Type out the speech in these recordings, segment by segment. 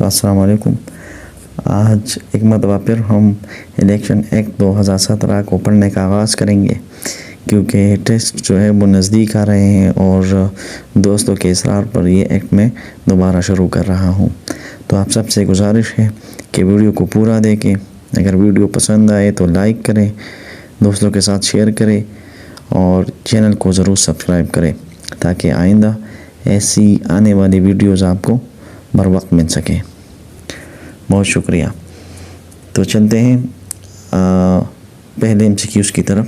अस्सलाम वालेकुम। आज एक मरतबा फिर हम इलेक्शन एक्ट 2017 को पढ़ने का आगाज़ करेंगे, क्योंकि टेस्ट जो है वो नज़दीक आ रहे हैं और दोस्तों के इसरार पर ये एक्ट में दोबारा शुरू कर रहा हूँ। तो आप सबसे गुजारिश है कि वीडियो को पूरा देखें। अगर वीडियो पसंद आए तो लाइक करें, दोस्तों के साथ शेयर करें और चैनल को ज़रूर सब्सक्राइब करें ताकि आइंदा ऐसी आने वाली वीडियोस आपको बर वक्त मिल सके। बहुत शुक्रिया। तो चलते हैं पहले MCQs की तरफ।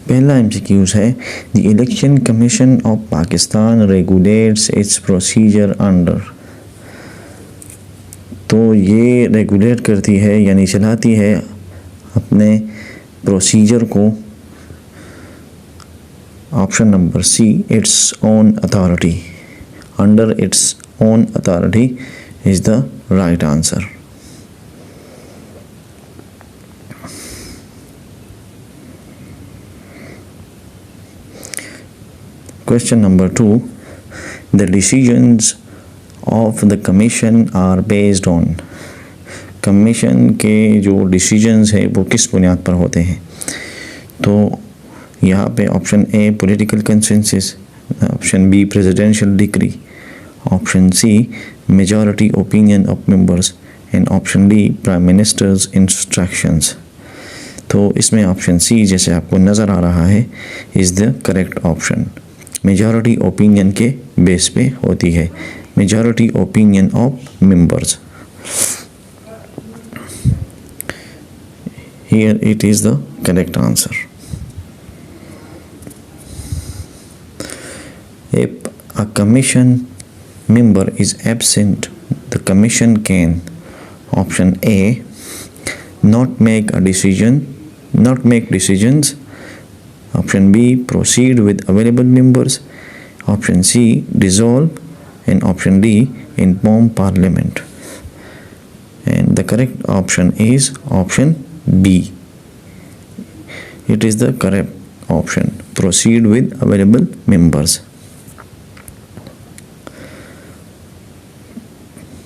पहला MCQs है, the election commission of Pakistan regulates it's procedure under. तो ये रेगुलेट करती है यानी चलाती है अपने प्रोसीजर को, option number C, its own authority. Under its own authority is the right answer. Question number 2, the decisions of the commission are based on. Commission के जो डिसीजंस है वो किस बुनियाद पर होते हैं? तो यहाँ पे option A political consensus, option B presidential decree, option C majority opinion of members and option D prime minister's instructions. तो इसमें ऑप्शन सी जैसे आपको नज़र आ रहा है is the correct option. Majority opinion के बेस पे होती है, majority opinion of members. Here it is the correct answer. If a commission member is absent, the commission can, option A, not make decisions, option B, proceed with available members, option C, dissolve, and option D, inform parliament. And the correct option is option B. It is the correct option, proceed with available members.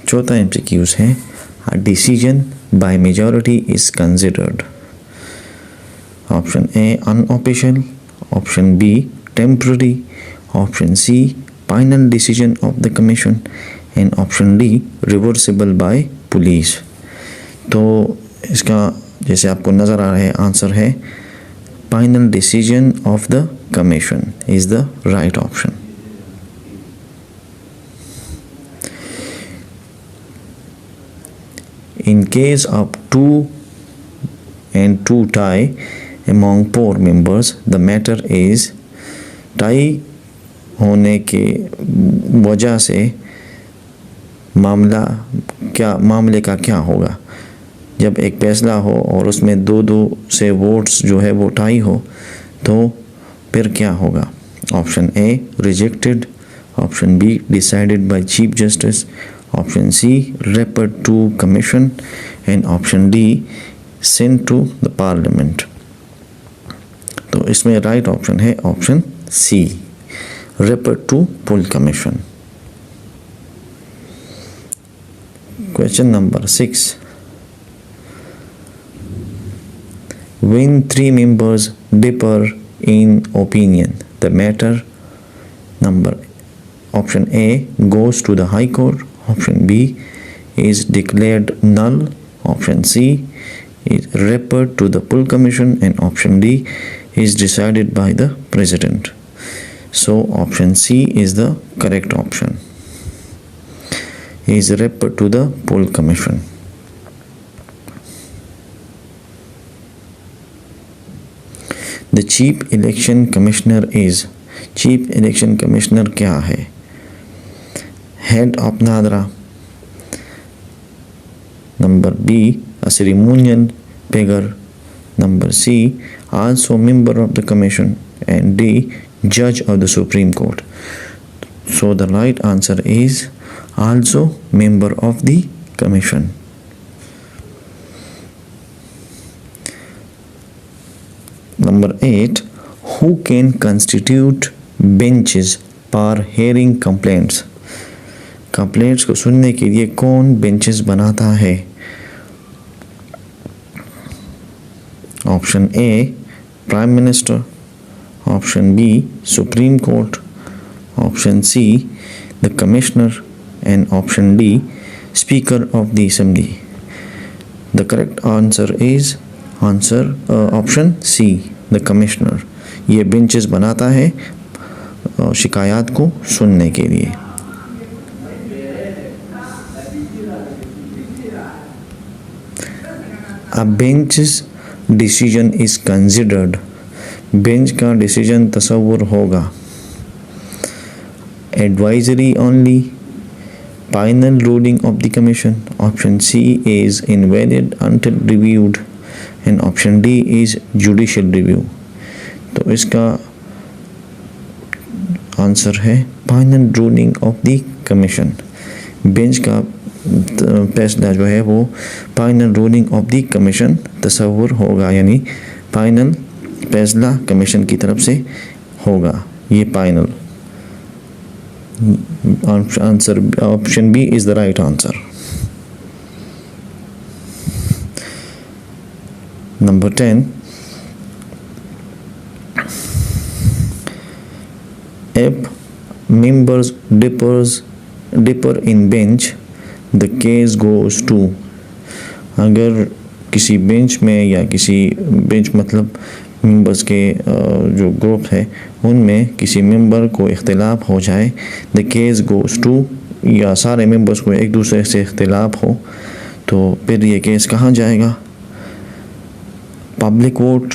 चौथा MCQs है, a decision by majority is considered. Option A unofficial, option B temporary, option C final decision of the commission, and option D reversible by police. तो इसका जैसे आपको नज़र आ रहा है answer है final decision of the commission is the right option. In case of 2 and 2 tie among 4 members, the matter is, tie होने के वजह से मामले का क्या होगा? जब एक फैसला हो और उसमें दो से वोट्स जो है वो टाई हो तो फिर क्या होगा? Option A rejected, option B decided by chief justice, option C referred to commission and option D sent to the parliament. तो इसमें राइट ऑप्शन है option C, referred to full commission. Question number 6, when 3 members differ in opinion, the matter number, option A goes to the High Court, option B is declared null, option C is referred to the full commission, and option D is decided by the president. So option C is the correct option, is referred to the full commission. The chief election commissioner is, chief election commissioner क्या है? Head of Nadra, number B a ceremonial figure, number C also member of the commission, and D judge of the Supreme Court. So the right answer is also member of the commission. Number 8, who can constitute benches for hearing complaints? Complaints को सुनने के लिए कौन benches बनाता है? Option A prime minister, option B supreme court, option see the commissioner and option D speaker of the assembly. The correct answer is option see the commissioner. ये benches बनाता है शिकायत को सुनने के लिए। A bench's decision is considered, bench का decision तस्वुर होगा। Advisory only, final ruling of the commission, option C is invalid until reviewed and option D is judicial review. तो इसका आंसर है final ruling of the commission. Bench का फैसला जो है वो final ruling of the commission तस्वुर होगा, यानी फाइनल फैसला कमीशन की तरफ से होगा। ये final answer option B is the right answer. Number 10, if members differ in bench the case goes to। अगर किसी बेंच में या किसी बेंच मतलब मेंबर्स के जो ग्रुप है उनमें किसी मेंबर को इख्तिलाफ हो जाए, द केस गोज़ टू, या सारे मेंबर्स को एक दूसरे से इख्तिलाफ हो, तो फिर ये केस कहाँ जाएगा? Public vote,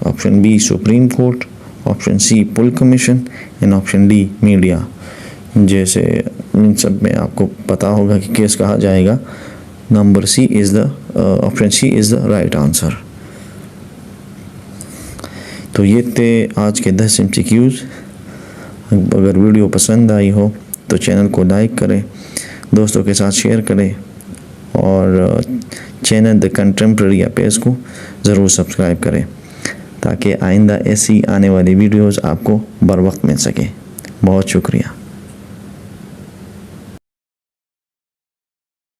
option B supreme court, option C full commission and option D media. जैसे इन सब में आपको पता होगा कि केस कहाँ जाएगा। Number C is the option C is the right answer. तो ये थे आज के 10 MCQs। अगर वीडियो पसंद आई हो तो चैनल को लाइक करें, दोस्तों के साथ शेयर करें और चैनल द कंटेम्प्रेरी या पेज को ज़रूर सब्सक्राइब करें ताकि आइंदा ऐसी आने वाली वीडियोस आपको बर वक्त मिल सके। बहुत शुक्रिया।